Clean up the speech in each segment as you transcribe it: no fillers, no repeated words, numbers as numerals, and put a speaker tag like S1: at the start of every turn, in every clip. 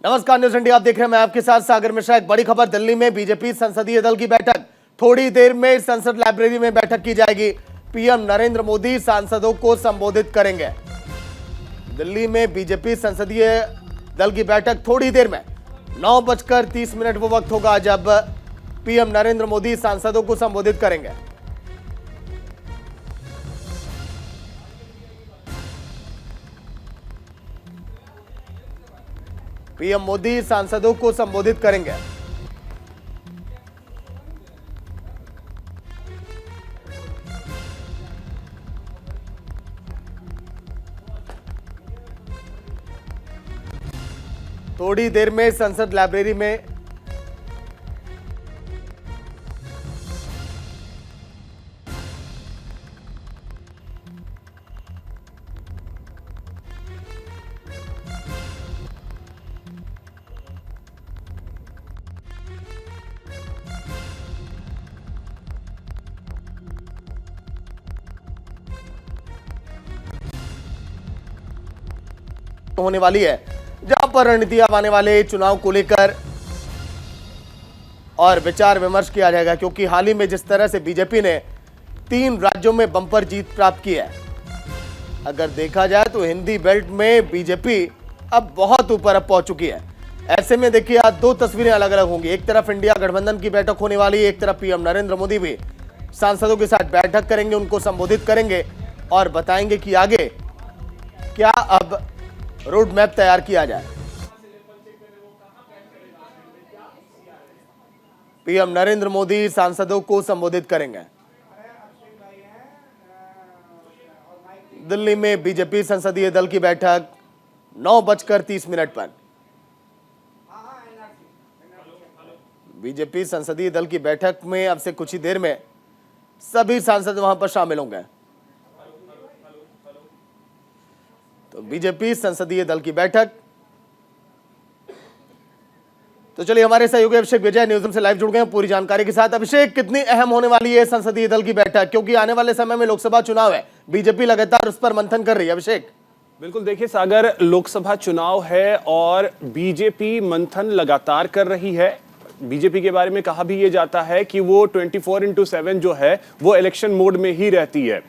S1: नमस्कार, news India आप देख रहे हैं। मैं आपके साथ सागर मिश्रा। एक बड़ी खबर, दिल्ली में बीजेपी संसदीय दल की बैठक थोड़ी देर में संसद लाइब्रेरी में बैठक की जाएगी। पीएम नरेंद्र मोदी सांसदों को संबोधित करेंगे। दिल्ली में बीजेपी संसदीय दल की बैठक थोड़ी देर में 9:30 वो वक्त होगा जब पीएम नरेंद्र मोदी सांसदों को संबोधित करेंगे। पीएम मोदी सांसदों को संबोधित करेंगे। थोड़ी देर में संसद लाइब्रेरी में होने वाली है, जहां पर रणनीतियां आने वाले चुनाव को लेकर और विचार विमर्श किया जाएगा। क्योंकि हाल ही में जिस तरह से बीजेपी ने 3 राज्यों में बंपर जीत प्राप्त की है, अगर देखा जाए तो हिंदी बेल्ट में बीजेपी अब बहुत ऊपर अब पहुंच चुकी है। ऐसे में देखिए, आज 2 तस्वीरें अलग अलग होंगी। एक तरफ इंडिया गठबंधन की बैठक होने वाली है, एक तरफ पीएम नरेंद्र मोदी भी सांसदों के साथ बैठक करेंगे, उनको संबोधित करेंगे और बताएंगे कि आगे क्या अब रोड मैप तैयार किया जाए। पीएम नरेंद्र मोदी सांसदों को संबोधित करेंगे। दिल्ली में बीजेपी संसदीय दल की बैठक 9:30 पर। बीजेपी संसदीय दल की बैठक में अब से कुछ ही देर में सभी सांसद वहां पर शामिल होंगे। तो बीजेपी संसदीय दल की बैठक, तो चलिए हमारे सहयोगी अभिषेक विजय न्यूज़ से लाइव जुड़ गए हैं पूरी जानकारी के साथ। अभिषेक, कितनी अहम होने वाली है संसदीय दल की बैठक, क्योंकि आने वाले समय में लोकसभा चुनाव है, बीजेपी लगातार उस पर मंथन कर रही है। अभिषेक,
S2: बिल्कुल, देखिए सागर, लोकसभा चुनाव है और बीजेपी मंथन लगातार कर रही है। बीजेपी के बारे में कहा भी ये जाता है कि वो 24/7 जो है वो इलेक्शन मोड में ही रहती है।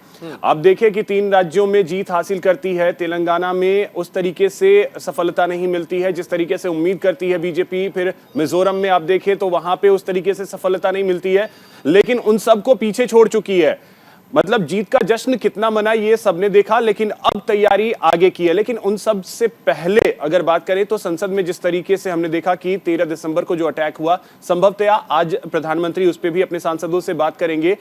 S2: आप देखें कि 3 राज्यों में जीत हासिल करती है, तेलंगाना में उस तरीके से सफलता नहीं मिलती है जिस तरीके से उम्मीद करती है बीजेपी। फिर मिजोरम में आप देखें तो वहां पे उस तरीके से सफलता नहीं मिलती है, लेकिन उन सबको पीछे छोड़ चुकी है। मतलब जीत का जश्न कितना मना ये सबने देखा, लेकिन अब तैयारी आगे की है। लेकिन उन सब से पहले अगर बात करें तो संसद में जिस तरीके से हमने देखा कि 13 दिसंबर को जो अटैक हुआ, संभवतः आज प्रधानमंत्री उस पर भी अपने सांसदों से बात करेंगे।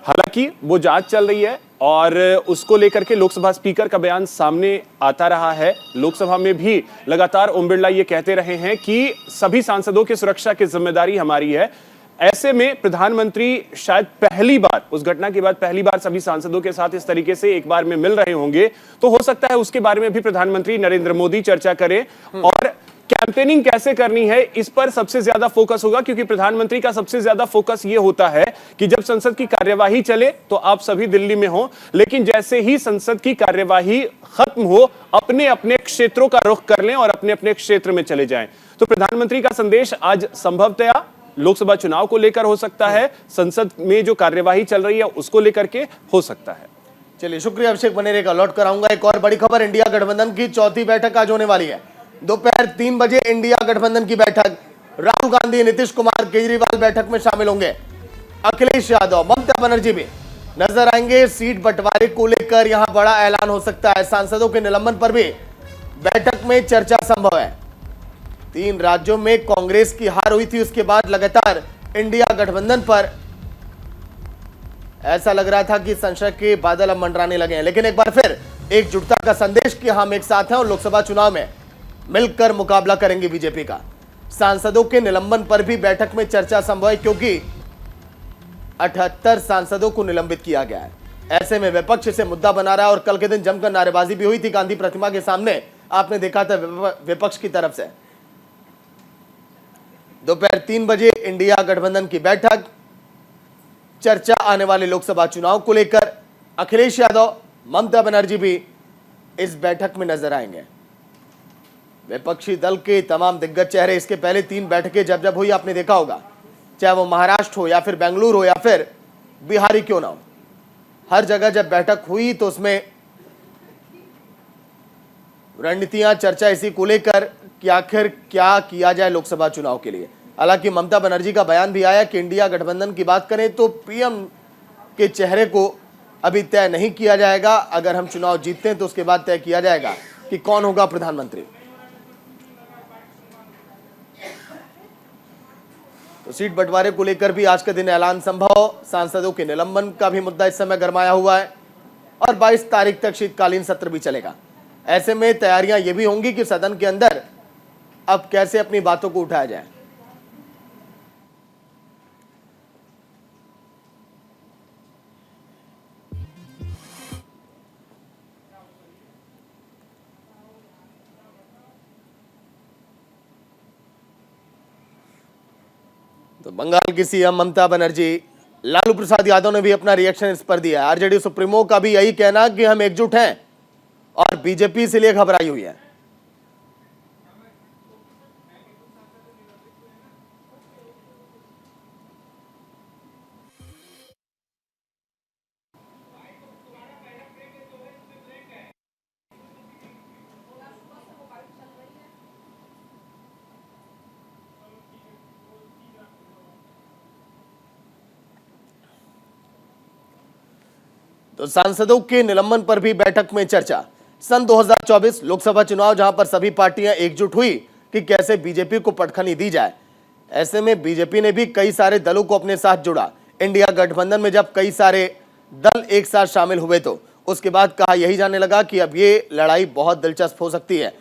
S2: हालांकि वो जांच चल रही है और उसको लेकर के लोकसभा स्पीकर का बयान सामने आता रहा है। लोकसभा में भी लगातार ओम बिरला ये कहते रहे हैं कि सभी सांसदों की सुरक्षा की जिम्मेदारी हमारी है। ऐसे में प्रधानमंत्री शायद पहली बार, उस घटना के बाद पहली बार सभी सांसदों के साथ इस तरीके से एक बार में मिल रहे होंगे, तो हो सकता है उसके बारे में भी प्रधानमंत्री नरेंद्र मोदी चर्चा करें और कैंपेनिंग कैसे करनी है इस पर सबसे ज्यादा फोकस होगा। क्योंकि प्रधानमंत्री का सबसे ज्यादा फोकस यह होता है कि जब संसद की कार्यवाही चले तो आप सभी दिल्ली में हो, लेकिन जैसे ही संसद की कार्यवाही खत्म हो, अपने अपने क्षेत्रों का रुख कर लें और अपने अपने क्षेत्र में चले जाएं। तो प्रधानमंत्री का संदेश आज संभवतः लोकसभा चुनाव को लेकर हो सकता है, संसद में जो कार्यवाही चल रही है उसको लेकर के हो सकता है।
S1: चलिए शुक्रिया अभिषेक, बने रहेगा। लौट कर आऊंगा। एक और बड़ी खबर, इंडिया गठबंधन की 4थी बैठक आज होने वाली है। दोपहर 3 बजे इंडिया गठबंधन की बैठक। राहुल गांधी, नीतीश कुमार, केजरीवाल बैठक में शामिल होंगे। अखिलेश यादव, ममता बनर्जी भी नजर आएंगे। सीट बंटवारे को लेकर यहां बड़ा ऐलान हो सकता है। सांसदों के निलंबन पर भी बैठक में चर्चा संभव है। 3 राज्यों में कांग्रेस की हार हुई थी, उसके बाद लगातार इंडिया गठबंधन पर ऐसा लग रहा था कि संशय के बादल अब मंडराने लगे हैं। लेकिन एक बार फिर एकजुटता का संदेश कि हम एक साथ हैं और लोकसभा चुनाव में मिलकर मुकाबला करेंगे बीजेपी का। सांसदों के निलंबन पर भी बैठक में चर्चा संभव है, क्योंकि 78 सांसदों को निलंबित किया गया है। ऐसे में विपक्ष इसे मुद्दा बना रहा है और कल के दिन जमकर नारेबाजी भी हुई थी गांधी प्रतिमा के सामने, आपने देखा था विपक्ष की तरफ से। दोपहर 3 बजे इंडिया गठबंधन की बैठक, चर्चा आने वाले लोकसभा चुनाव को लेकर। अखिलेश यादव, ममता बनर्जी भी इस बैठक में नजर आएंगे। विपक्षी दल के तमाम दिग्गज चेहरे। इसके पहले 3 बैठकें जब जब हुई आपने देखा होगा, चाहे वो महाराष्ट्र हो या फिर बेंगलुरु हो या फिर बिहारी क्यों ना हो, हर जगह जब बैठक हुई तो उसमें रणनीतियां, चर्चा इसी को लेकर कि आखिर क्या किया जाए लोकसभा चुनाव के लिए। हालांकि ममता बनर्जी का बयान भी आया कि इंडिया गठबंधन की बात करें तो पीएम के चेहरे को अभी तय नहीं किया जाएगा। अगर हम चुनाव जीतते हैं तो उसके बाद तय किया जाएगा कि कौन होगा प्रधानमंत्री। तो सीट बंटवारे को लेकर भी आज का दिन ऐलान संभव। सांसदों के निलंबन का भी मुद्दा इस समय गरमाया हुआ है और 22 तारीख तक शीतकालीन सत्र भी चलेगा। ऐसे में तैयारियां ये भी होंगी कि सदन के अंदर अब कैसे अपनी बातों को उठाया जाए। तो बंगाल की सीएम ममता बनर्जी, लालू प्रसाद यादव ने भी अपना रिएक्शन इस पर दिया। आरजेडी सुप्रीमो का भी यही कहना कि हम एकजुट हैं और बीजेपी इसलिए घबराई हुई है। तो सांसदों के निलंबन पर भी बैठक में चर्चा। सन 2024 लोकसभा चुनाव जहां पर सभी पार्टियां एकजुट हुई कि कैसे बीजेपी को पटखनी दी जाए। ऐसे में बीजेपी ने भी कई सारे दलों को अपने साथ जोड़ा। इंडिया गठबंधन में जब कई सारे दल एक साथ शामिल हुए तो उसके बाद कहा यही जाने लगा कि अब ये लड़ाई बहुत दिलचस्प हो सकती है।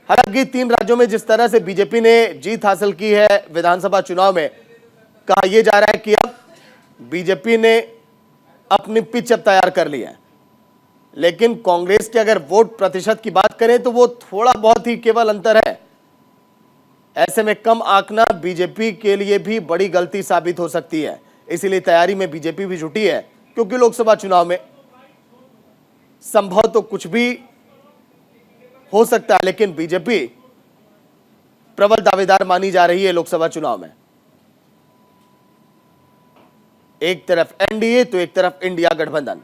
S1: हालांकि 3 राज्यों में जिस तरह से बीजेपी ने जीत हासिल की है विधानसभा चुनाव में, कहा यह जा रहा है कि अब बीजेपी ने अपनी पिच अब तैयार कर ली है। लेकिन कांग्रेस के अगर वोट प्रतिशत की बात करें तो वो थोड़ा बहुत ही केवल अंतर है। ऐसे में कम आंकना बीजेपी के लिए भी बड़ी गलती साबित हो सकती है। इसीलिए तैयारी में बीजेपी भी जुटी है, क्योंकि लोकसभा चुनाव में संभव तो कुछ भी हो सकता है, लेकिन बीजेपी प्रबल दावेदार मानी जा रही है लोकसभा चुनाव में। एक तरफ एनडीए तो एक तरफ इंडिया गठबंधन।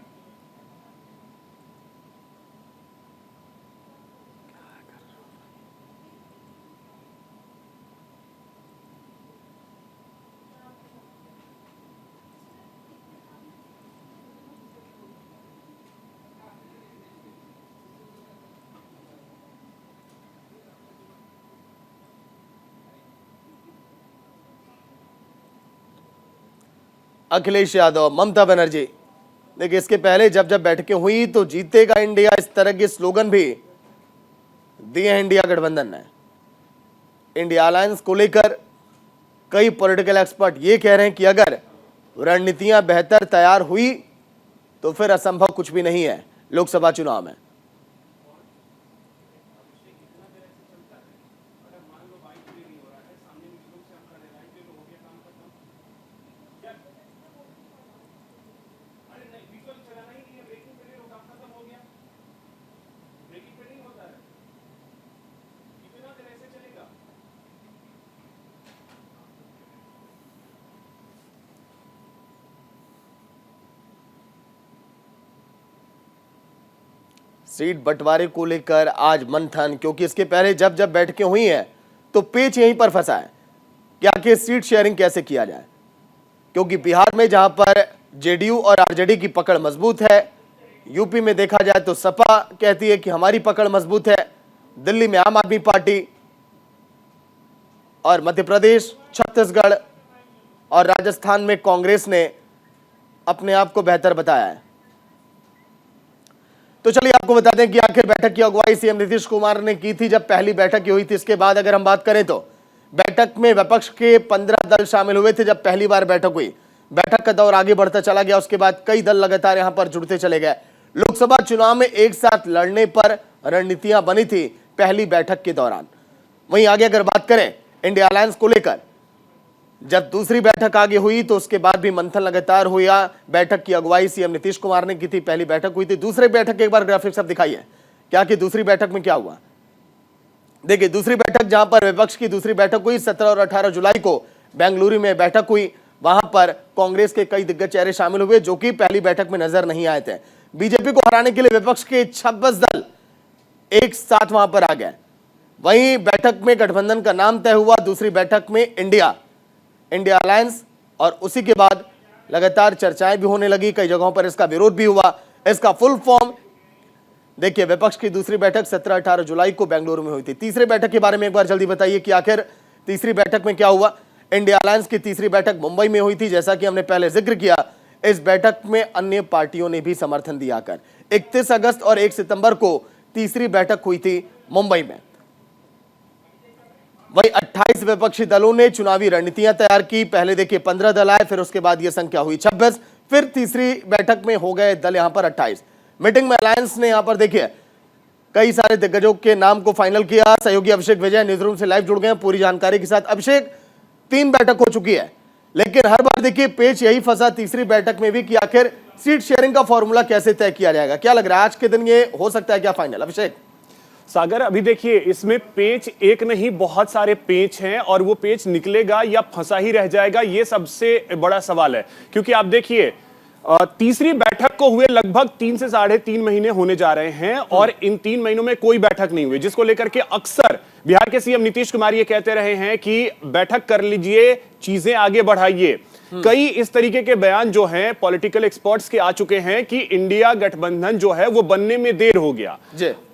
S1: अखिलेश यादव, ममता बनर्जी, देखिए इसके पहले जब जब बैठकें हुई तो जीतेगा इंडिया इस तरह के स्लोगन भी दिए हैं इंडिया गठबंधन ने। इंडिया अलायंस को लेकर कई पॉलिटिकल एक्सपर्ट ये कह रहे हैं कि अगर रणनीतियां बेहतर तैयार हुई तो फिर असंभव कुछ भी नहीं है लोकसभा चुनाव में। सीट बंटवारे को लेकर आज मंथन, क्योंकि इसके पहले जब जब बैठकें हुई हैं तो पेच यहीं पर फंसा है कि आखिर सीट शेयरिंग कैसे किया जाए। क्योंकि बिहार में जहां पर जेडीयू और आरजेडी की पकड़ मजबूत है, यूपी में देखा जाए तो सपा कहती है कि हमारी पकड़ मजबूत है, दिल्ली में आम आदमी पार्टी, और मध्य प्रदेश, छत्तीसगढ़ और राजस्थान में कांग्रेस ने अपने आप को बेहतर बताया है। तो चलिए आपको बता दें कि आखिर बैठक की अगुवाई सीएम नीतीश कुमार ने की थी जब पहली बैठक हुई थी। इसके बाद अगर हम बात करें तो बैठक में विपक्ष के 15 दल शामिल हुए थे जब पहली बार बैठक हुई। बैठक का दौर आगे बढ़ता चला गया, उसके बाद कई दल लगातार यहां पर जुड़ते चले गए। लोकसभा चुनाव में एक साथ लड़ने पर रणनीतियां बनी थी पहली बैठक के दौरान। वहीं आगे अगर बात करें इंडिया अलायंस को लेकर, जब दूसरी बैठक आगे हुई तो उसके बाद भी मंथन लगातार हुआ। बैठक की अगुवाई सीएम नीतीश कुमार ने की थी, पहली बैठक हुई थी। दूसरी बैठक एक बार ग्राफिक्स अब दिखाइए क्या कि दूसरी बैठक में क्या हुआ। देखिए दूसरी बैठक जहां पर विपक्ष की दूसरी बैठक हुई 17 और 18 जुलाई को बेंगलुरु में बैठक हुई। वहां पर कांग्रेस के कई दिग्गज चेहरे शामिल हुए जो कि पहली बैठक में नजर नहीं आए थे। बीजेपी को हराने के लिए विपक्ष के 26 दल एक साथ वहां पर आ गए। वहीं बैठक में गठबंधन का नाम तय हुआ। दूसरी बैठक में इंडिया अलायंस, और उसी के बाद लगातार चर्चाएं भी होने लगी। कई जगहों पर इसका विरोध भी हुआ। इसका फुल फॉर्म देखिए, विपक्ष की दूसरी बैठक 17-18 जुलाई को बेंगलुरु में हुई थी। तीसरी बैठक के बारे में एक बार जल्दी बताइए कि आखिर तीसरी बैठक में क्या हुआ। इंडिया अलायंस की तीसरी बैठक मुंबई में हुई थी, जैसा कि हमने पहले जिक्र किया। इस बैठक में अन्य पार्टियों ने भी समर्थन दिया कर 31 अगस्त और 1 सितंबर को तीसरी बैठक हुई थी मुंबई में। वही 28 विपक्षी दलों ने चुनावी रणनीतियां तैयार की। पहले देखिए 15 दल आए, फिर उसके बाद यह संख्या हुई 26, फिर तीसरी बैठक में हो गए दल यहां पर 28। मीटिंग में अलायंस ने यहां पर देखिए कई सारे दिग्गजों के नाम को फाइनल किया। सहयोगी अभिषेक विजय न्यूज रूम से लाइव जुड़ गए हैं पूरी जानकारी के साथ। अभिषेक, 3 बैठक हो चुकी है, लेकिन हर बार देखिए पेच यही फंसा तीसरी बैठक में भी कि आखिर सीट शेयरिंग का फॉर्मूला कैसे तय किया जाएगा। क्या लग रहा है आज के दिन ये हो सकता है क्या फाइनल? अभिषेक
S2: सागर, अभी देखिए इसमें पेच एक नहीं बहुत सारे पेच हैं और वो पेच निकलेगा या फंसा ही रह जाएगा, ये सबसे बड़ा सवाल है। क्योंकि आप देखिए तीसरी बैठक को हुए लगभग 3 से 3.5 महीने होने जा रहे हैं और इन 3 महीनों में कोई बैठक नहीं हुई, जिसको लेकर के अक्सर बिहार के सीएम नीतीश कुमार ये कहते रहे हैं कि बैठक कर लीजिए, चीजें आगे बढ़ाइए। कई इस तरीके के बयान जो हैं पॉलिटिकल एक्सपर्ट्स के आ चुके हैं कि इंडिया गठबंधन जो है वो बनने में देर हो गया।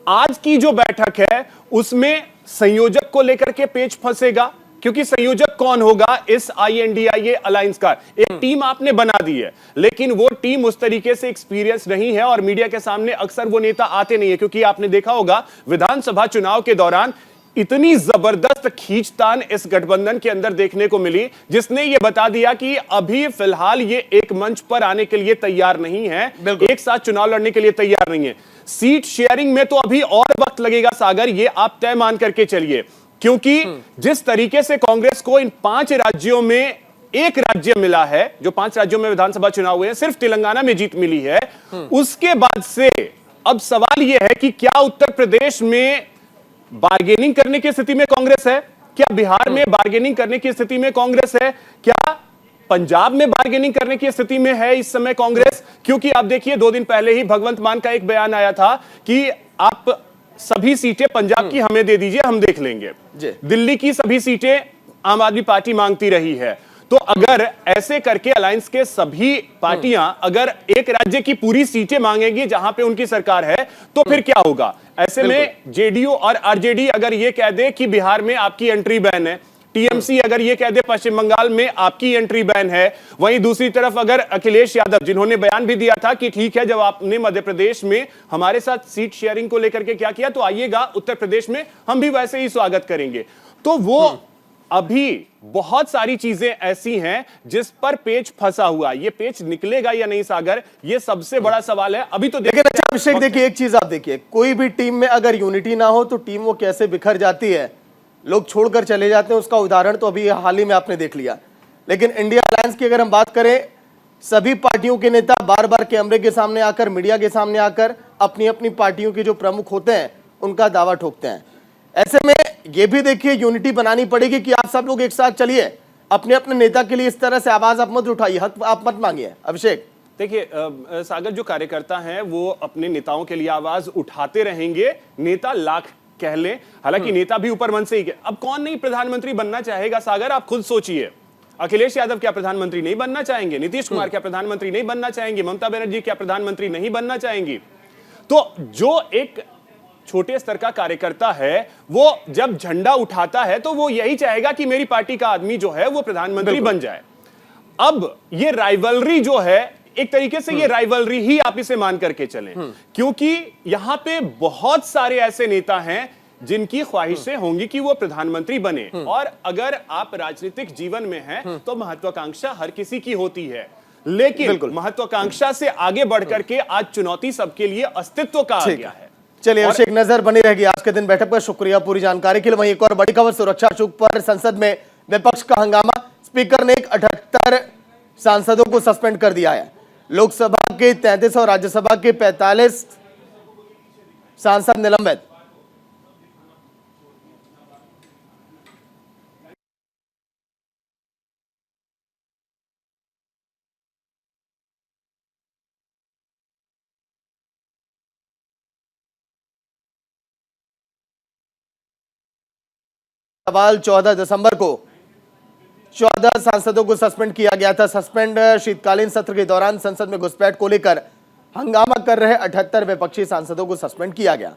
S2: आज की जो बैठक है उसमें संयोजक को लेकर के पेच फंसेगा, क्योंकि संयोजक कौन होगा इस INDIA अलायंस का। एक टीम आपने बना दी है, लेकिन वो टीम उस तरीके से एक्सपीरियंस नहीं है और मीडिया के सामने अक्सर वो नेता आते नहीं है। क्योंकि आपने देखा होगा विधानसभा चुनाव के दौरान इतनी जबरदस्त खींचतान इस गठबंधन के अंदर देखने को मिली, जिसने ये बता दिया कि अभी फिलहाल ये एक मंच पर आने के लिए तैयार नहीं है, एक साथ चुनाव लड़ने के लिए तैयार नहीं है। सीट शेयरिंग में तो अभी और वक्त लगेगा सागर, ये आप तय मान करके चलिए। क्योंकि जिस तरीके से कांग्रेस को इन 5 राज्यों में एक राज्य मिला है, जो 5 राज्यों में विधानसभा चुनाव हुए हैं, सिर्फ तेलंगाना में जीत मिली है, उसके बाद से अब सवाल यह है कि क्या उत्तर प्रदेश में बार्गेनिंग करने की स्थिति में कांग्रेस है? क्या बिहार में बार्गेनिंग करने की स्थिति में कांग्रेस है? क्या पंजाब में बार्गेनिंग करने की स्थिति में है इस समय कांग्रेस? क्योंकि आप देखिए 2 दिन पहले ही भगवंत मान का एक बयान आया था कि आप सभी सीटें पंजाब की हमें दे दीजिए, हम देख लेंगे। दिल्ली की सभी सीटें आम आदमी पार्टी मांगती रही है। तो अगर ऐसे करके अलायंस के सभी पार्टियां अगर एक राज्य की पूरी सीटें मांगेंगी जहां पे उनकी सरकार है, तो फिर क्या होगा? ऐसे में जेडीयू और आरजेडी अगर ये कह दे कि बिहार में आपकी एंट्री बैन है, टीएमसी अगर ये कह दे पश्चिम बंगाल में आपकी एंट्री बैन है, वहीं दूसरी तरफ अगर अखिलेश यादव, जिन्होंने बयान भी दिया था कि ठीक है जब आपने मध्य प्रदेश में हमारे साथ सीट शेयरिंग को लेकर के क्या किया तो आइएगा उत्तर प्रदेश में हम भी वैसे ही स्वागत करेंगे। तो वो अभी बहुत सारी चीजें ऐसी हैं जिस पर पेच फंसा हुआ। ये पेच निकलेगा या नहीं सागर, ये सबसे बड़ा सवाल है। अभी तो देखिए
S1: अभिषेक, देखिए एक चीज आप देखिए, कोई भी टीम में अगर यूनिटी ना हो तो टीम वो कैसे बिखर जाती है, लोग छोड़कर चले जाते हैं। उसका उदाहरण तो अभी हाल ही में आपने देख लिया। लेकिन इंडिया अलायंस की अगर हम बात करें, सभी पार्टियों के नेता बार बार कैमरे के सामने आकर, मीडिया के सामने आकर अपनी अपनी पार्टियों के जो प्रमुख होते हैं उनका दावा ठोकते हैं। ऐसे में यह भी देखिए यूनिटी बनानी पड़ेगी कि आप सब लोग एक साथ चलिए, अपने अपने नेता के लिए इस तरह से आवाज आप मत उठाइए, हक आप मत मांगिए। अभिषेक
S2: देखिए सागर, जो कार्यकर्ता हैं वो अपने नेताओं के लिए आवाज उठाते रहेंगे, नेता लाख कह लें। हालांकि नेता भी ऊपर मन से ही। अब कौन नहीं प्रधानमंत्री बनना चाहेगा सागर, आप खुद सोचिए। अखिलेश यादव क्या प्रधानमंत्री नहीं बनना चाहेंगे? नीतीश कुमार क्या प्रधानमंत्री नहीं बनना चाहेंगे? ममता बनर्जी क्या प्रधानमंत्री नहीं बनना चाहेंगी? तो जो एक छोटे स्तर का कार्यकर्ता है वो जब झंडा उठाता है तो वो यही चाहेगा कि मेरी पार्टी का आदमी जो है वो प्रधानमंत्री बन जाए। अब ये राइवलरी जो है, एक तरीके से ये राइवलरी ही आप इसे मान करके चलें, क्योंकि यहां पे बहुत सारे ऐसे नेता हैं जिनकी ख्वाहिशें होंगी कि वो प्रधानमंत्री बने। और अगर आप राजनीतिक जीवन में हैं तो महत्वाकांक्षा हर किसी की होती है, लेकिन महत्वाकांक्षा से आगे बढ़कर के आज चुनौती सबके लिए अस्तित्व का आ गया है।
S1: चलिए अभिषेक, नजर बनी रहेगी आज के दिन बैठक पर। शुक्रिया पूरी जानकारी के लिए। वहीं एक और बड़ी खबर, सुरक्षा चूक पर संसद में विपक्ष का हंगामा। स्पीकर ने 78 सांसदों को सस्पेंड कर दिया है। लोकसभा के 33 और राज्यसभा के 45 सांसद निलंबित। सवाल 14 दिसंबर को 14 सांसदों को सस्पेंड किया गया था। सस्पेंड शीतकालीन सत्र के दौरान संसद में घुसपैठ को लेकर हंगामा कर रहे 78 विपक्षी सांसदों को सस्पेंड किया गया।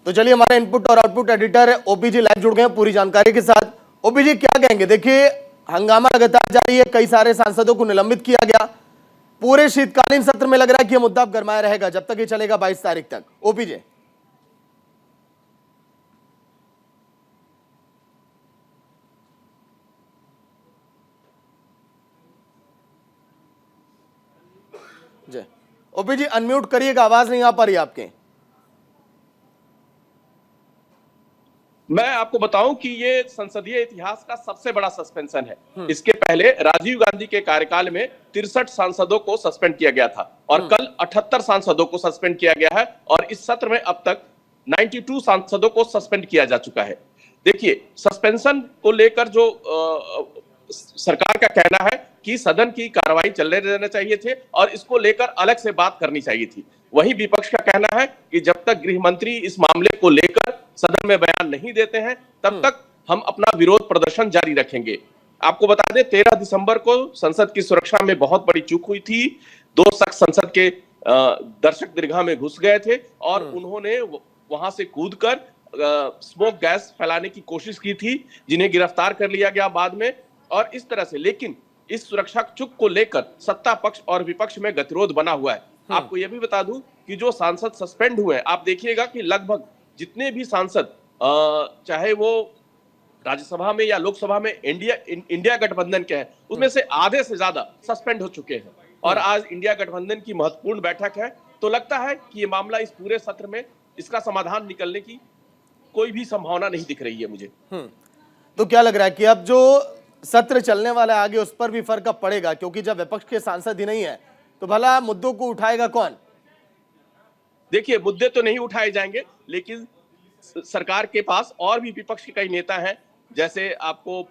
S1: तो चलिए, हमारे इनपुट और आउटपुट एडिटर ओपीजी लाइव जुड़ गए हैं पूरी जानकारी के साथ। ओपीजी, क्या कहेंगे? देखिए, हंगामा लगातार जारी है, कई सारे सांसदों को निलंबित किया गया। पूरे शीतकालीन सत्र में लग रहा है कि यह मुद्दा गरमाया रहेगा जब तक ये चलेगा 22 तारीख तक। ओपीजी जी, ओपीजी अनम्यूट करिएगा, आवाज नहीं आ पा रही आपके।
S3: मैं आपको बताऊं कि ये संसदीय इतिहास का सबसे बड़ा सस्पेंशन है। इसके पहले राजीव गांधी के कार्यकाल में 63 सांसदों को सस्पेंड किया गया था और कल 78 सांसदों को सस्पेंड किया गया है और इस सत्र में अब तक 92 सांसदों को सस्पेंड किया जा चुका है। देखिए, सस्पेंशन को लेकर जो सरकार का कहना है कि सदन की कार्रवाई चलने देना चाहिए थे और इसको लेकर अलग से बात करनी चाहिए थी। वहीं विपक्ष का कहना है कि जब तक गृह मंत्री इस मामले को लेकर सदन में बयान नहीं देते हैं तब तक हम अपना विरोध प्रदर्शन जारी रखेंगे। आपको बता दें, 13 दिसंबर को संसद की सुरक्षा में बहुत बड़ी चूक हुई थी। 2 शख्स संसद के दर्शक दीर्घा में घुस गए थे और उन्होंने वहां से कूदकर स्मोक गैस फैलाने की कोशिश की थी, जिन्हें गिरफ्तार कर लिया गया बाद में। और इस तरह से, लेकिन इस सुरक्षा चूक को लेकर सत्ता पक्ष और विपक्ष में गतिरोध बना हुआ है। आपको यह भी बता दूं कि जो सांसद सस्पेंड हुए, आप देखिएगा कि लगभग जितने भी सांसद चाहे वो राज्यसभा में या लोकसभा में इंडिया गठबंधन के हैं, उसमें से आधे से ज्यादा सस्पेंड हो चुके हैं। और आज इंडिया गठबंधन की महत्वपूर्ण बैठक है, तो लगता है कि ये मामला इस पूरे सत्र में इसका समाधान निकलने की कोई भी संभावना नहीं दिख रही है मुझे।
S1: तो क्या लग रहा है कि अब जो सत्र चलने वाला है आगे, उस पर भी फर्क अब पड़ेगा? क्योंकि जब विपक्ष के सांसद ही नहीं है तो भला मुद्दों को उठाएगा कौन?
S3: देखिए, मुद्दे तो नहीं उठाए जाएंगे, लेकिन सरकार के पास और भी विपक्ष के कई नेता हैं। जैसे आपको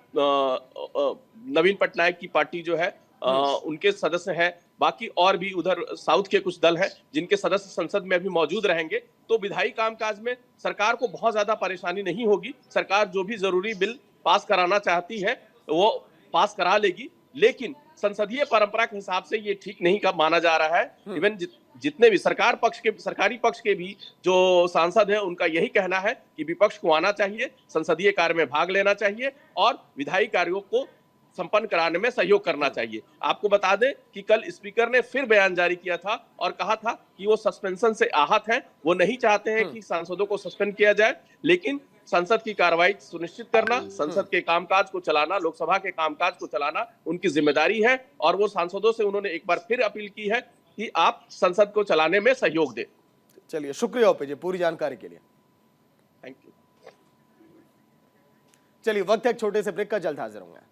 S3: नवीन पटनायक की पार्टी जो है उनके सदस्य हैं। बाकी और भी उधर साउथ के कुछ दल हैं जिनके सदस्य संसद में अभी मौजूद रहेंगे। तो विधायी कामकाज में सरकार को बहुत ज्यादा परेशानी नहीं होगी। सरकार जो भी जरूरी बिल पास कराना चाहती है वो पास करा लेगी, लेकिन संसदीय परंपरा के हिसाब से ये ठीक नहीं का माना जा रहा है। इवन जितने भी सरकारी पक्ष के भी जो सांसद हैं, उनका यही कहना है कि विपक्ष को आना चाहिए, संसदीय कार्य में भाग लेना चाहिए और विधायी कार्यों को संपन्न कराने में सहयोग करना चाहिए। आपको बता दें कि कल स्पीकर ने फिर बयान जारी किया था और कहा था कि वो सस्पेंशन से आहत हैं, वो नहीं चाहते हैं कि सांसदों को सस्पेंड किया जाए, लेकिन संसद की कार्रवाई सुनिश्चित करना, संसद के कामकाज को चलाना, लोकसभा के कामकाज को चलाना उनकी जिम्मेदारी है। और वो सांसदों से उन्होंने एक बार फिर अपील की है कि आप संसद को चलाने में सहयोग दें।
S1: चलिए, शुक्रिया ओपीजी पूरी जानकारी के लिए।
S3: Thank you.
S1: चलिए, वक्त है एक छोटे से ब्रेक का, जल्द हाजिर होंगे।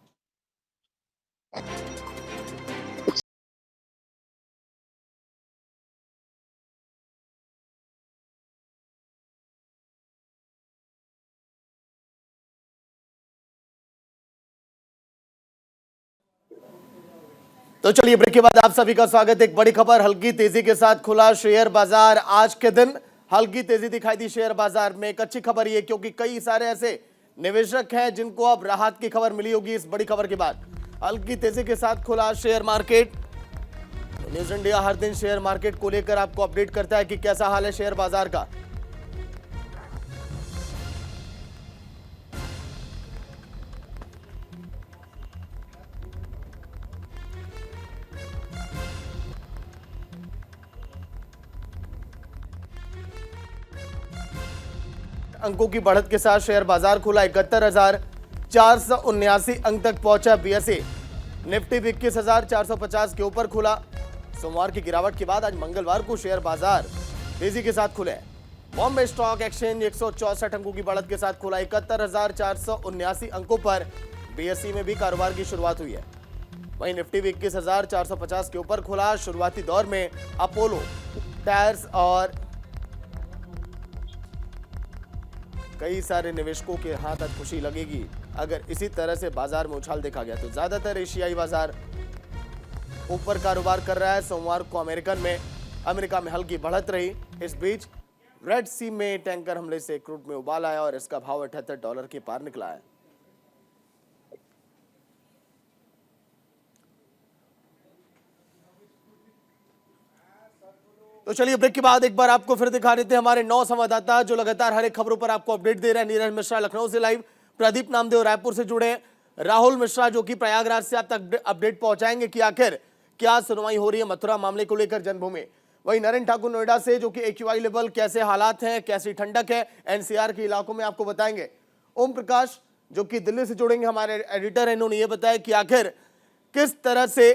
S1: तो चलिए, ब्रेक के बाद आप सभी का स्वागत। एक बड़ी खबर, हल्की तेजी के साथ खुला शेयर बाजार। आज के दिन हल्की तेजी दिखाई दी शेयर बाजार में। एक अच्छी खबर ये, क्योंकि कई सारे ऐसे निवेशक हैं जिनको अब राहत की खबर मिली होगी इस बड़ी खबर के बाद। हल्की तेजी के साथ खुला शेयर मार्केट। तो न्यूज इंडिया हर दिन शेयर मार्केट को लेकर आपको अपडेट करता है कि कैसा हाल है शेयर बाजार का। अंकों की बढ़त के साथ शेयर बाजार खुला। 71,479 अंक तक पहुंचा बीएसई। निफ्टी 21,450 के ऊपर खुला। सोमवार की गिरावट के बाद आज मंगलवार को शेयर बाजार तेजी के साथ खुले। बॉम्बे स्टॉक एक्सचेंज 164 अंकों की बढ़त के साथ खुला। 71,479 अंकों पर बीएसई में भी कारोबार की शुरुआत हुई है। वहीं निफ्टी भी 21,450 के ऊपर खुला। शुरुआती दौर में अपोलो टायर्स और कई सारे निवेशकों के हाथ आज खुशी लगेगी अगर इसी तरह से बाजार में उछाल देखा गया तो। ज्यादातर एशियाई बाजार ऊपर कारोबार कर रहा है। सोमवार को अमेरिका में हल्की बढ़त रही। इस बीच रेड सी में टैंकर हमले से क्रूड में उबाल आया और इसका भाव $78 के पार निकला है। तो चलिए ब्रेक के बाद एक बार आपको फिर दिखा देते हैं हमारे 9 संवाददाता जो लगातार हर एक खबरों पर आपको अपडेट दे रहे हैं। नीरज मिश्रा लखनऊ से लाइव, प्रदीप नामदेव रायपुर से जुड़े हैं, राहुल मिश्रा जो कि प्रयागराज से आप तक अपडेट पहुंचाएंगे कि आखिर क्या सुनवाई हो रही है मथुरा मामले को लेकर जन्मभूमि। वहीं नरेंद्र ठाकुर नोएडा से जो कि AQI लेवल कैसे हालात हैं, कैसी ठंडक है NCR के इलाकों में आपको बताएंगे। ओम प्रकाश जो कि दिल्ली से जुड़ेंगे, हमारे एडिटर हैं, इन्होंने ये बताया कि आखिर किस तरह से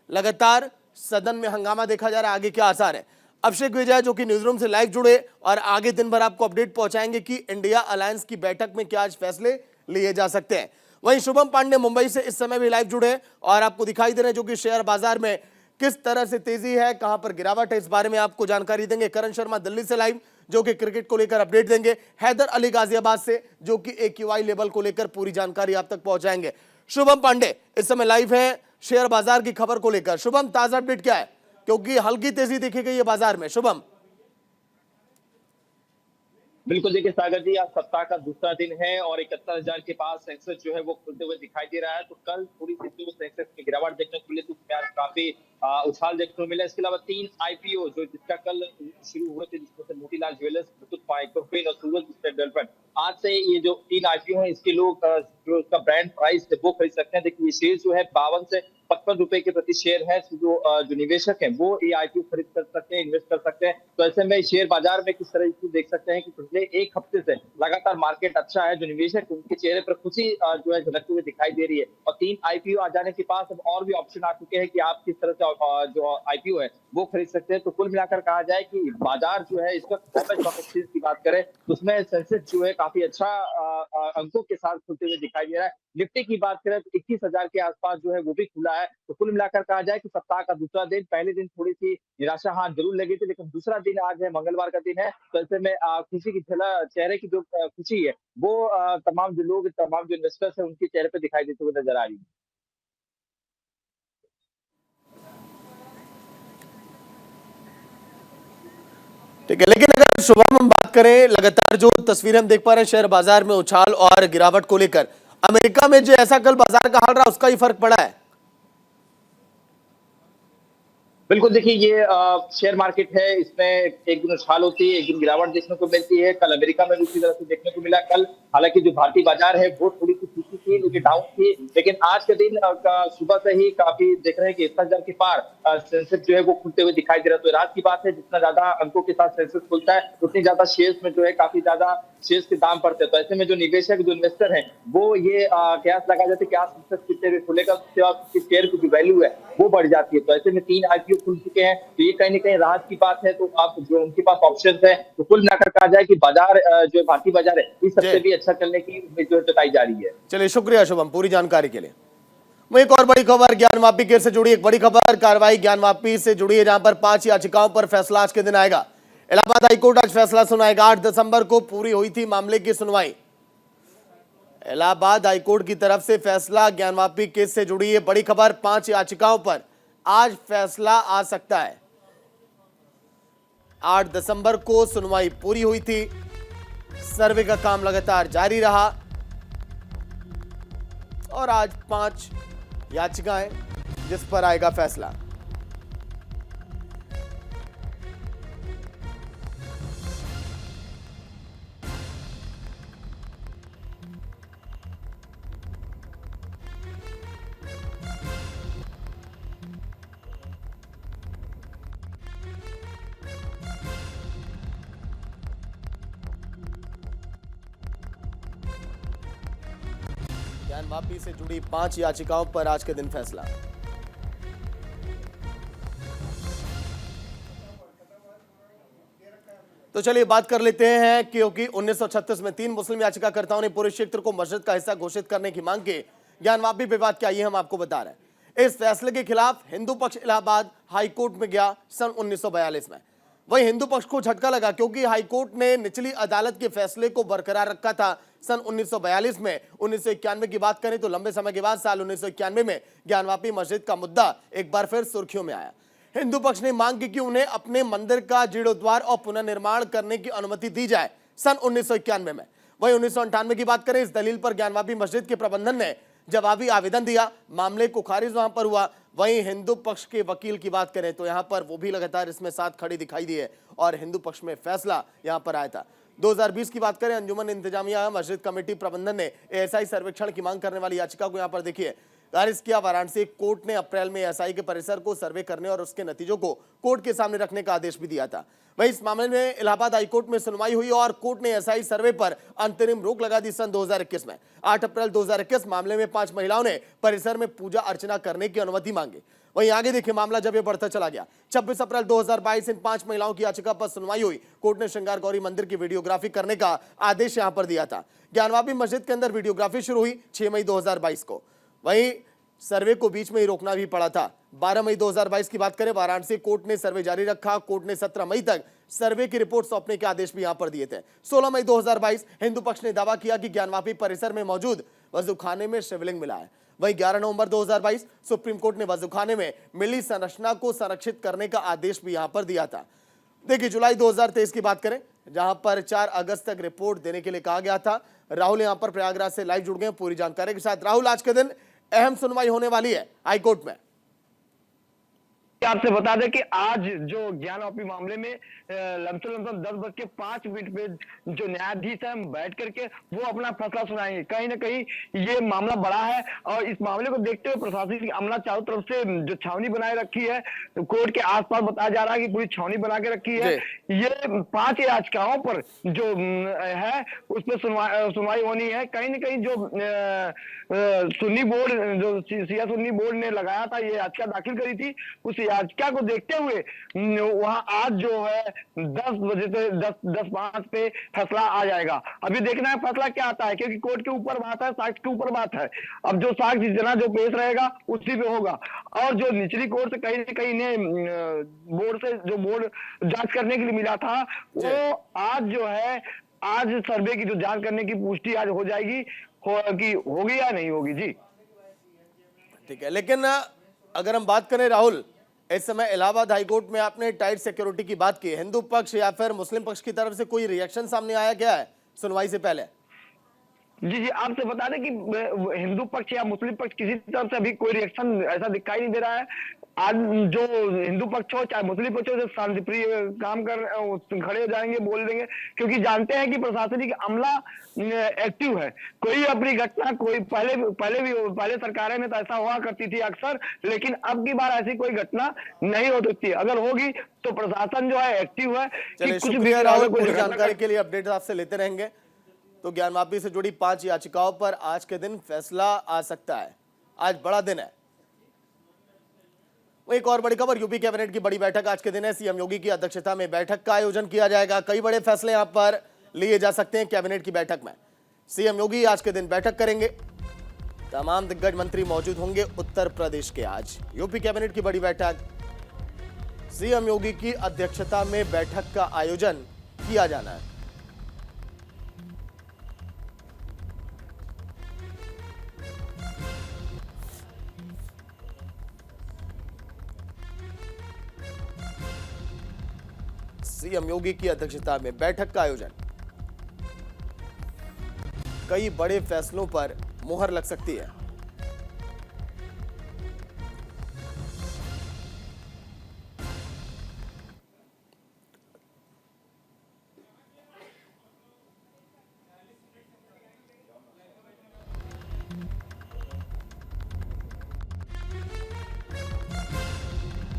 S1: लगातार सदन में हंगामा देखा जा रहा है, आगे क्या आसार है। अभिषेक विजय जो कि न्यूज रूम से लाइव जुड़े और आगे दिन भर आपको अपडेट पहुंचाएंगे कि इंडिया अलायंस की बैठक में क्या आज फैसले लिए जा सकते हैं। वहीं शुभम पांडे मुंबई से इस समय भी लाइव जुड़े और आपको दिखाई दे रहे हैं जो कि शेयर बाजार में किस तरह से तेजी है, कहां पर गिरावट है, इस बारे में आपको जानकारी देंगे। करण शर्मा दिल्ली से लाइव जो कि क्रिकेट को लेकर अपडेट देंगे। हैदर अली गाजियाबाद से जो कि AQI लेवल को लेकर पूरी जानकारी आप तक पहुंचाएंगे। शुभम पांडे इस समय लाइव है शेयर बाजार की खबर को लेकर। शुभम, ताजा अपडेट क्या है, क्योंकि हल्की तेजी देखी गई है बाजार में। शुभम।
S4: बिल्कुल, देखिए सागर जी, आज सप्ताह का दूसरा दिन है और 71,000 के पास सेंसेक्स जो है वो खुलते हुए दिखाई दे रहा है। तो कल थोड़ी सी जो सेंसेक्स में गिरावट देखने को मिली तो उसमें आज काफी उछाल देखने को मिला। इसके अलावा 3 IPO जो जिसका कल शुरू हुए थे, जिसमें से मोतीलाल ज्वेलर्स, मुथूट माइक्रोफिन और सूरज स्टेट डेवलपमेंट, आज से ये जो 3 IPO है इसके लोग जो उसका ब्रांड प्राइस है वो खरीद सकते हैं। देखिए ये शेयर जो है 52 से 55 रुपए के प्रति शेयर है। जो निवेशक है वो ये IPO खरीद कर सकते हैं, इन्वेस्ट कर सकते हैं। तो ऐसे में शेयर बाजार में किस तरह से देख सकते हैं कि पिछले एक हफ्ते से लगातार मार्केट अच्छा है। जो निवेशक उनके चेहरे पर खुशी जो है झलकती हुई दिखाई दे रही है। और 3 IPO आ जाने के पास अब और भी ऑप्शन आ चुके हैं कि आप किस तरह से जो IPO है वो खरीद सकते हैं। तो कुल मिलाकर कहा जाए कि बाजार जो है इस वक्त बॉम्बे स्टॉक एक्सचेंज की बात करें तो उसमें सेंसेक्स जो है काफी अच्छा अंकों के साथ खुलते हुए दिखाई दे रहा है। निफ्टी की बात करें तो 21,000 के आसपास जो है वो भी खुला है। तो कुल मिलाकर कहा जाए कि सप्ताह का दूसरा दिन, पहले दिन थोड़ी सी निराशा जरूर लगी थी, लेकिन दूसरा दिन आज है, मंगलवार का दिन है। तो ऐसे में खुशी की चेहरे की जो खुशी है वो तमाम जो इन्वेस्टर्स है उनके चेहरे पे दिखाई देते हुए नजर आ रही है।
S1: ठीक है, लेकिन अगर शुभम हम बात करें, लगातार जो तस्वीरें हम देख पा रहे हैं शेयर बाजार में उछाल और गिरावट को लेकर, अमेरिका में जो ऐसा कल बाजार का हाल रहा उसका ही फर्क पड़ा है।
S4: बिल्कुल, देखिए ये शेयर मार्केट है, इसमें एक दिन उछाल होती है, एक दिन गिरावट देखने को मिलती है। कल अमेरिका में भी उसी तरह से देखने को मिला। कल हालांकि जो भारतीय बाजार है वो थोड़ी सी खुशी थी, जो कि डाउन थी, लेकिन आज के दिन सुबह से ही काफी देख रहे हैं कि 71,000 के पार सेंसेक्स जो है वो खुलते हुए दिखाई दे रहा है। तो रात की बात है, जितना ज्यादा अंकों के साथ सेंसेक्स खुलता है उतनी ज्यादा शेयर्स में जो है काफी ज्यादा शेयर्स के दाम बढ़ते हैं। तो ऐसे में जो निवेशक, जो इन्वेस्टर है वो ये कयास लगा जाते हैं कि आज सेंसेक्स कितने में खुलेगा, उसके बाद उसकी शेयर की जो वैल्यू है वो बढ़ जाती है। तो ऐसे में 3 IPO खुल चुके हैं, तो ये कहीं ना कहीं राहत की बात है। तो आप जो उनके पास ऑप्शंस है, तो कुल मिलाकर कहा जाए कि बाजार जो भारतीय बाजार है इस हफ्ते भी अच्छा चलने की उम्मीद जो जताई जा रही है।
S1: चलिए, शुक्रिया शुभम पूरी जानकारी के लिए। वहीं एक और बड़ी खबर ज्ञान वापी केस से जुड़ी, एक बड़ी खबर कार्रवाई ज्ञान वापी से जुड़ी है, जहां पर 5 याचिकाओं पर फैसला आज के दिन आएगा। इलाहाबाद हाईकोर्ट आज फैसला सुनाएगा। 8 दिसंबर को पूरी हुई थी मामले की सुनवाई। इलाहाबाद हाईकोर्ट की तरफ से फैसला ज्ञान वापी केस से जुड़ी है बड़ी खबर। 5 याचिकाओं पर आज फैसला आ सकता है। 8 दिसंबर को सुनवाई पूरी हुई थी, सर्वे का काम लगातार जारी रहा और आज 5 याचिकाएं जिस पर आएगा फैसला। ज्ञान वापी से जुड़ी 5 याचिकाओं पर आज के दिन फैसला। तो चलिए बात कर लेते हैं, क्योंकि 1936 में 3 मुस्लिम याचिकाकर्ताओं ने पूरे क्षेत्र को मस्जिद का हिस्सा घोषित करने की मांग की। ज्ञान वापी विवाद क्या, ये हम आपको बता रहे हैं। इस फैसले के खिलाफ हिंदू पक्ष इलाहाबाद हाई कोर्ट में गया सन 1942 में। वहीं हिंदू पक्ष को झटका लगा क्योंकि हाईकोर्ट ने निचली अदालत के फैसले को बरकरार रखा था सन 1942 में। 1991 की बात करें तो लंबे समय के बाद साल 1991 में ज्ञानवापी मस्जिद का मुद्दा एक बार फिर सुर्खियों में आया। हिंदू पक्ष ने मांग की कि उन्हें अपने मंदिर का जीर्णोद्धार और पुनर्निर्माण करने की अनुमति दी जाए सन 1991 में। वहीं 1998 की बात करें, इस दलील पर ज्ञानवापी मस्जिद के प्रबंधन ने जवाबी आवेदन दिया, मामले को खारिज वहां पर हुआ। वहीं हिंदू पक्ष के वकील की बात करें तो यहां पर वो भी लगातार इसमें साथ खड़ी दिखाई दी है और हिंदू पक्ष में फैसला यहां पर आया था। 2020 की बात करें, अंजुमन इंतजामिया मस्जिद कमेटी प्रबंधन ने एएसआई सर्वेक्षण की मांग करने वाली याचिका को यहां पर देखिए खारिज किया। वाराणसी कोर्ट ने अप्रैल में एएसआई के परिसर को सर्वे करने और उसके नतीजों को कोर्ट के सामने रखने का आदेश भी दिया था। वहीं इस मामले में इलाहाबाद हाईकोर्ट में सुनवाई हुई और कोर्ट ने एएसआई सर्वे पर अंतरिम रोक लगा दी सन 2021 में। 8 अप्रैल 2021 मामले में 5 महिलाओं ने परिसर में पूजा अर्चना करने की अनुमति मांगी। वहीं आगे देखिए मामला जब ये बढ़ता चला गया। 26 अप्रैल 2022 इन 5 महिलाओं की याचिका पर सुनवाई हुई। कोर्ट ने श्रृंगार गौरी मंदिर की वीडियोग्राफी करने का आदेश यहां पर दिया था। ज्ञानवापी मस्जिद के अंदर वीडियोग्राफी शुरू हुई 6 मई 2022 को। वहीं सर्वे को बीच में ही रोकना भी पड़ा था। 12 मई 2022 की बात करें, वाराणसी कोर्ट ने सर्वे जारी रखा। कोर्ट ने 17 मई तक सर्वे की रिपोर्ट सौंपने के आदेश भी यहां पर दिए थे। 16 मई 2022 हिंदू पक्ष ने दावा किया कि ज्ञानवापी परिसर में मौजूद वजूखाने में शिवलिंग मिला है। वहीं 11 नवंबर 2022 सुप्रीम कोर्ट ने वजूखाने में मिली संरचना को संरक्षित करने का आदेश भी यहां पर दिया था। देखिए जुलाई 2023 की बात करें, जहां पर 4 अगस्त तक रिपोर्ट देने के लिए कहा गया था। राहुल यहां पर प्रयागराज से लाइव जुड़ गए पूरी जानकारी के साथ। राहुल, आज के दिन अहम सुनवाई होने वाली है हाईकोर्ट में।
S5: आपसे बता दें कि आज जो ज्ञानवापी मामले में लमसम 10:05 पे जो न्यायाधीश है बैठ करके वो अपना फैसला सुनाएंगे। कहीं ना कहीं ये मामला बड़ा है और इस मामले को देखते हुए प्रशासनिक अमला चारों तरफ से जो छावनी बनाए रखी है, कोर्ट के आसपास बताया जा रहा है कि पूरी छावनी बना के रखी है। ये 5 याचिकाओं पर जो है उस पर सुनवाई होनी है। कहीं ना कहीं जो सुन्नी बोर्ड, जो शिया सुन्नी बोर्ड ने लगाया था, ये याचिका दाखिल करी थी, उस याचिका को देखते हुए वहां आज जो है 10 बजे से 10:05 पे फैसला आ जाएगा। अभी देखना है फैसला क्या आता है, क्योंकि कोर्ट के ऊपर बात है, साक्ष्य के ऊपर बात है। अब जो साक्ष्य जितना जो पेश रहेगा उसी पे होगा। और जो निचली कोर्ट से कहीं ना कहीं इन्हें बोर्ड से जो बोर्ड जांच करने के लिए मिला था, वो आज जो है आज सर्वे की जो जांच करने की पुष्टि आज हो जाएगी कि होगी या नहीं होगी। जी
S1: ठीक है, लेकिन अगर हम बात करें राहुल, इस समय इलाहाबाद हाईकोर्ट में आपने टाइट सिक्योरिटी की बात की, हिंदू पक्ष या फिर मुस्लिम पक्ष की तरफ से कोई रिएक्शन सामने आया क्या है सुनवाई से पहले?
S5: जी आपसे बता दें कि हिंदू पक्ष या मुस्लिम पक्ष किसी तरफ से अभी कोई रिएक्शन ऐसा दिखाई नहीं दे रहा है। आज जो हिंदू पक्ष हो चाहे मुस्लिम पक्ष हो, जो शांतिप्रिय काम कर खड़े हो जाएंगे, बोल देंगे, क्योंकि जानते हैं कि प्रशासनिक अमला एक्टिव है। कोई अपनी घटना कोई पहले सरकारें में तो ऐसा हुआ करती थी अक्सर, लेकिन अब की बार ऐसी कोई घटना नहीं हो सकती। अगर होगी तो प्रशासन जो है एक्टिव है।
S1: चलिए, शुक्रिया राहुल, पूरी जानकारी के लिए अपडेट आपसे लेते रहेंगे। तो ज्ञानवापी से जुड़ी 5 याचिकाओं पर आज के दिन फैसला आ सकता है। आज बड़ा दिन है। एक और बड़ी खबर, यूपी कैबिनेट की बड़ी बैठक आज के दिन है। सीएम योगी की अध्यक्षता में बैठक का आयोजन किया जाएगा। कई बड़े फैसले यहां पर लिए जा सकते हैं कैबिनेट की बैठक में। सीएम योगी आज के दिन बैठक करेंगे। तमाम दिग्गज मंत्री मौजूद होंगे उत्तर प्रदेश के। आज यूपी कैबिनेट की बड़ी बैठक, सीएम योगी की अध्यक्षता में बैठक का आयोजन किया जाना है। सीएम योगी की अध्यक्षता में बैठक का आयोजन, कई बड़े फैसलों पर मुहर लग सकती है।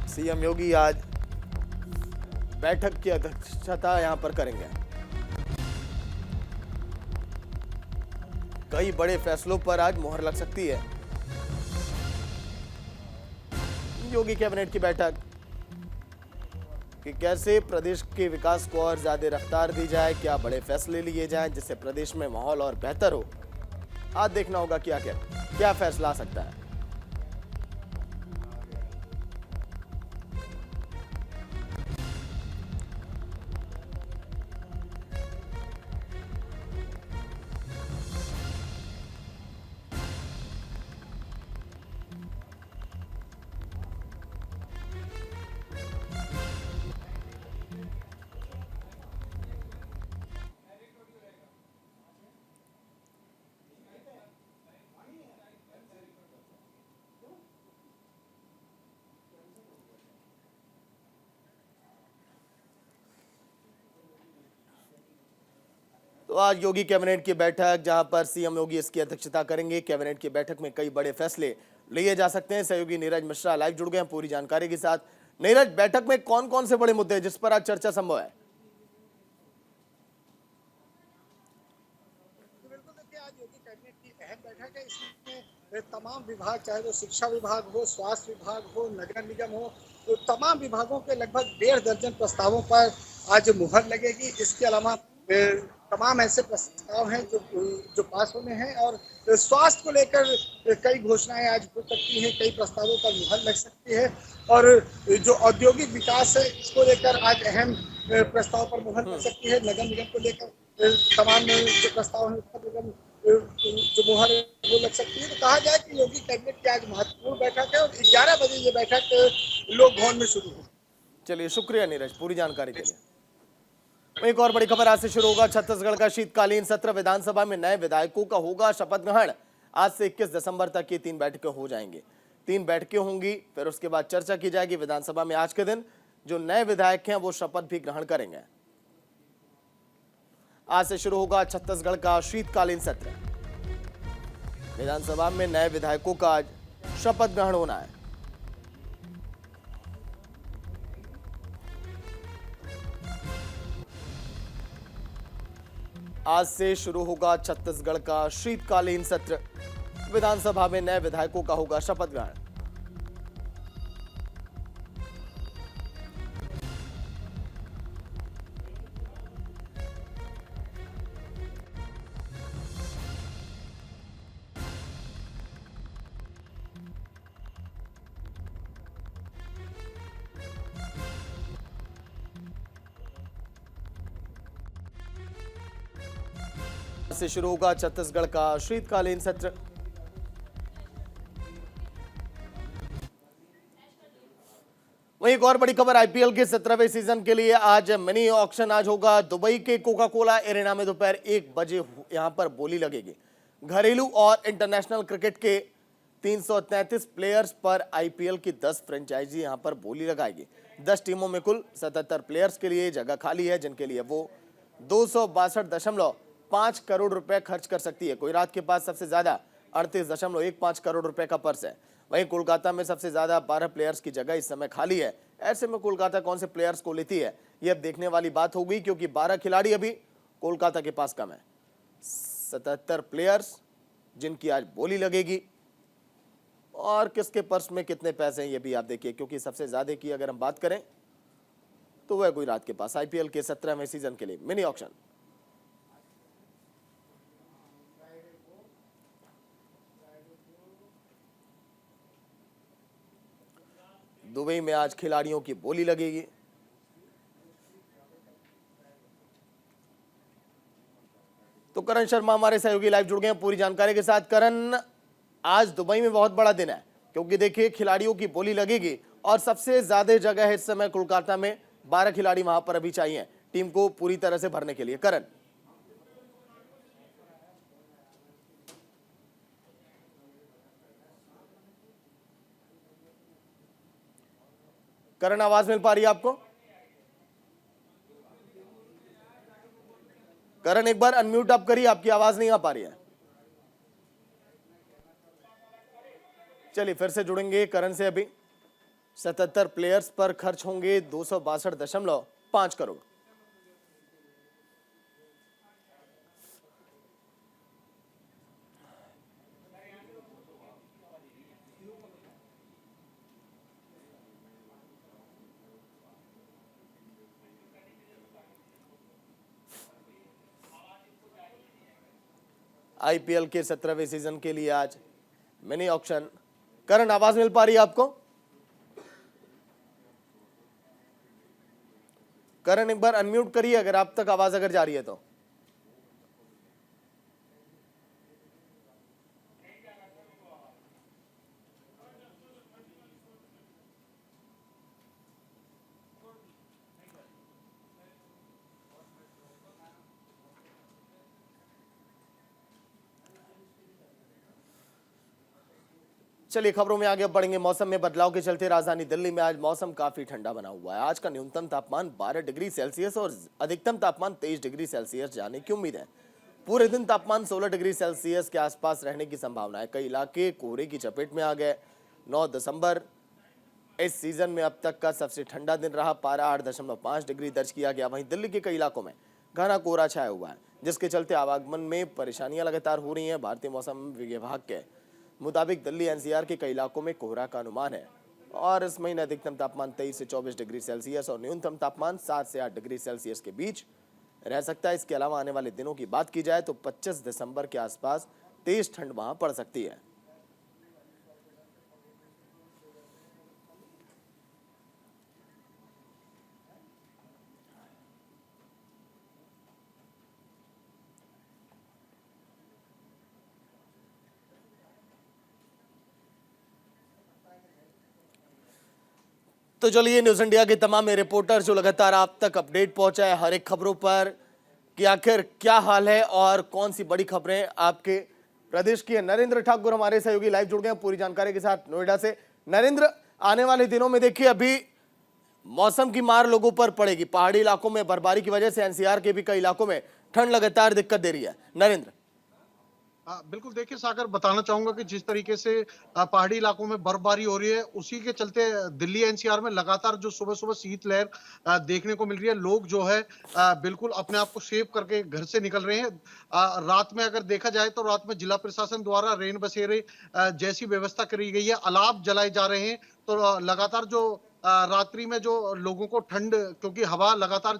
S1: सीएम योगी आज बैठक की अध्यक्षता यहां पर करेंगे। कई बड़े फैसलों पर आज मुहर लग सकती है। योगी कैबिनेट की बैठक कि कैसे प्रदेश के विकास को और ज्यादा रफ्तार दी जाए, क्या बड़े फैसले लिए जाएं जिससे प्रदेश में माहौल और बेहतर हो। आज देखना होगा क्या फैसला आ सकता है। आज योगी कैबिनेट की बैठक, जहां पर सीएम योगी इसकी अध्यक्षता करेंगे। कैबिनेट की बैठक में कई बड़े फैसले लिए जा सकते हैं। सहयोगी नीरज मिश्रा लाइव जुड़ गए हैं पूरी जानकारी के साथ। नीरज, बैठक में कौन कौन से बड़े मुद्दे हैं जिस पर आज चर्चा संभव है?
S6: बिल्कुल, देखिए आज योगी कैबिनेट की अहम बैठक है। इसमें तमाम विभाग, चाहे वो शिक्षा विभाग हो, स्वास्थ्य विभाग हो, नगर निगम हो, तो तमाम विभागों के लगभग 1.5 दर्जन प्रस्तावों पर आज मुहर लगेगी। इसके अलावा तमाम ऐसे प्रस्ताव हैं जो पास होने हैं और स्वास्थ्य को लेकर कई घोषणाएं आज हो सकती हैं, कई प्रस्तावों पर मुहर लग सकती है और जो औद्योगिक विकास है इसको लेकर आज अहम प्रस्ताव पर मुहर लग सकती है। नगर निगम को लेकर तमाम जो प्रस्ताव है उस पर जो मुहर वो लग सकती है। तो कहा जाए कि योगी कैबिनेट की आज महत्वपूर्ण बैठक है और 11 बजे ये बैठक लोक भवन में शुरू होगी।
S1: चलिए, शुक्रिया नीरज पूरी जानकारी के लिए। एक और बड़ी खबर आज से शुरू होगा छत्तीसगढ़ का शीतकालीन सत्र। विधानसभा में नए विधायकों का होगा शपथ ग्रहण। आज से 21 दिसंबर तक ये 3 बैठकें हो जाएंगी। 3 बैठकें होंगी, फिर उसके बाद चर्चा की जाएगी विधानसभा में। आज के दिन जो नए विधायक हैं वो शपथ भी ग्रहण करेंगे। आज से शुरू होगा छत्तीसगढ़ का शीतकालीन सत्र। विधानसभा में नए विधायकों का आज शपथ ग्रहण होना है। आज से शुरू होगा छत्तीसगढ़ का शीतकालीन सत्र। विधानसभा में नए विधायकों का होगा शपथ ग्रहण। से शुरू होगा छत्तीसगढ़ का शीतकालीन सत्र। वहीं एक और बड़ी खबर, आईपीएल के 17वें सीजन के लिए आज मिनी ऑक्शन आज होगा। दुबई के कोका कोला एरेना में दोपहर 1 बजे यहां पर बोली लगेगी। घरेलू और इंटरनेशनल क्रिकेट के 333 प्लेयर्स पर आईपीएल की 10 फ्रेंचाइजी यहां पर बोली लगाएगी। 10 टीमों में कुल 77 प्लेयर्स के लिए जगह खाली है, जिनके लिए वो 262.5 करोड़ रुपए खर्च कर सकती है। गुजरात के पास सबसे ज्यादा 38.15 करोड़ रुपए का पर्स है। वहीं कोलकाता में सबसे ज्यादा 12 प्लेयर्स की जगह इस समय खाली है। ऐसे में कोलकाता कौन से प्लेयर्स को लेती है यह अब देखने वाली बात होगी, क्योंकि 12 खिलाड़ी अभी कोलकाता के पास कम है। 77 प्लेयर्स जिनकी आज बोली लगेगी और किसके पर्स में कितने पैसे हैं ये भी आप देखिए, क्योंकि सबसे ज्यादा की अगर हम बात करें तो वह गुजरात के पास आईपीएल के 17वें सीजन के लिए मिनी ऑक्शन। दुबई में आज खिलाड़ियों की बोली लगेगी। तो करण शर्मा हमारे सहयोगी लाइव जुड़ गए हैं पूरी जानकारी के साथ। करण, आज दुबई में बहुत बड़ा दिन है, क्योंकि देखिए खिलाड़ियों की बोली लगेगी और सबसे ज्यादा जगह है इस समय कोलकाता में। 12 खिलाड़ी वहां पर अभी चाहिए टीम को पूरी तरह से भरने के लिए। करण, करण आवाज मिल पा रही है आपको? करण, एक बार अनम्यूट आप करिए, आपकी आवाज नहीं आ पा रही है। चलिए फिर से जुड़ेंगे करण से। अभी 77 प्लेयर्स पर खर्च होंगे 262.5 करोड़। आईपीएल के 17वें सीजन के लिए आज मिनी ऑक्शन। करण, आवाज मिल पा रही है आपको? करण, एक बार अनम्यूट करिए अगर आप तक आवाज अगर जा रही है तो। चलिए खबरों में आगे बढ़ेंगे। मौसम में बदलाव के चलते राजधानी दिल्ली में आज मौसम काफी ठंडा बना हुआ है। आज का न्यूनतम तापमान 12 डिग्री सेल्सियस और अधिकतम तापमान 23 डिग्री सेल्सियस जाने की उम्मीद है। पूरे दिन तापमान 16 डिग्री सेल्सियस के आसपास रहने की संभावना है। कई इलाके कोहरे की चपेट में आ गए। 9 दिसंबर इस सीजन में अब तक का सबसे ठंडा दिन रहा। पारा 8.5 डिग्री दर्ज किया गया। वहीं दिल्ली के कई इलाकों में घना कोहरा छाया हुआ है, जिसके चलते आवागमन में परेशानियां लगातार हो रही हैं। भारतीय मौसम विभाग के मुताबिक दिल्ली एनसीआर के कई इलाकों में कोहरा का अनुमान है और इस महीने अधिकतम तापमान 23 से 24 डिग्री सेल्सियस और न्यूनतम तापमान 7 से 8 डिग्री सेल्सियस के बीच रह सकता है। इसके अलावा आने वाले दिनों की बात की जाए तो 25 दिसंबर के आसपास तेज ठंड वहां पड़ सकती है। तो चलिए न्यूज इंडिया के तमाम रिपोर्टर जो लगातार आप तक अपडेट पहुंचाए हर एक खबरों पर कि आखिर क्या हाल है और कौन सी बड़ी खबरें आपके प्रदेश की है। नरेंद्र ठाकुर हमारे सहयोगी लाइव जुड़ गए हैं पूरी जानकारी के साथ नोएडा से। नरेंद्र, आने वाले दिनों में देखिए अभी मौसम की मार लोगों पर पड़ेगी। पहाड़ी इलाकों में बर्फबारी की वजह से एनसीआर के भी कई इलाकों में ठंड लगातार दिक्कत दे रही है। नरेंद्र,
S7: बिल्कुल, देखिए सागर, बताना चाहूंगा कि जिस तरीके से पहाड़ी इलाकों में बर्फबारी हो रही है, उसी के चलते दिल्ली एनसीआर में लगातार जो सुबह सुबह शीतलहर देखने को मिल रही है। लोग जो है बिल्कुल अपने आप को सेव करके घर से निकल रहे हैं। रात में अगर देखा जाए तो रात में जिला प्रशासन द्वारा रेन बसेरे जैसी व्यवस्था करी गई है, अलाव जलाए जा रहे हैं। तो लगातार जो रात्रि में जो लोगों को ठंड, क्योंकि हवा लगातार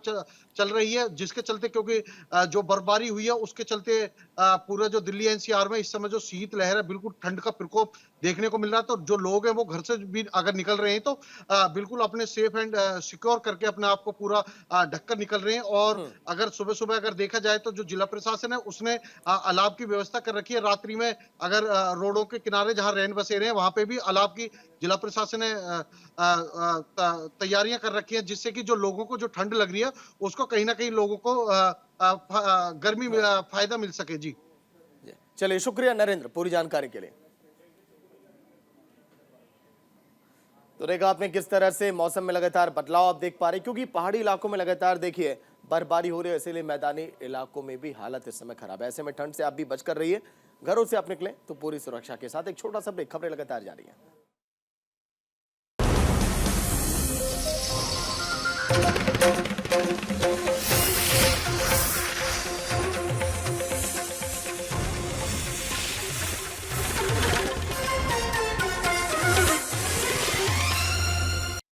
S7: चल रही है, जिसके चलते, क्योंकि जो बर्फबारी हुई है उसके चलते पूरा जो दिल्ली एनसीआर में इस समय जो शीत लहर है, बिल्कुल ठंड का प्रकोप देखने को मिल रहा है। तो जो लोग हैं वो घर से भी अगर निकल रहे हैं तो बिल्कुल अपने सेफ एंड सिक्योर करके अपने आप को पूरा ढककर निकल रहे हैं। और अगर सुबह सुबह अगर देखा जाए तो जो जिला प्रशासन है उसने अलाव की व्यवस्था कर रखी है। रात्रि में अगर रोडों के किनारे जहां रैन बसेरे हैं वहां पे भी अलाव की जिला प्रशासन ने तैयारियां कर रखी हैं, जिससे कि जो लोगों को जो ठंड लग रही है उसको कहीं ना कहीं लोगों को गर्मी में फायदा मिल सके। जी
S1: चलिए, शुक्रिया नरेंद्र पूरी जानकारी के लिए। तो देखा आपने किस तरह से मौसम में लगातार बदलाव आप देख पा रहे, क्योंकि पहाड़ी इलाकों में लगातार देखिए बर्फबारी हो रही है, इसीलिए मैदानी इलाकों में भी हालत इस समय खराब है। ऐसे में ठंड से आप भी बचकर रहिए, घरों से आप निकलें तो पूरी सुरक्षा के साथ। एक छोटा सा ब्रेक, खबरें लगातार जारी है।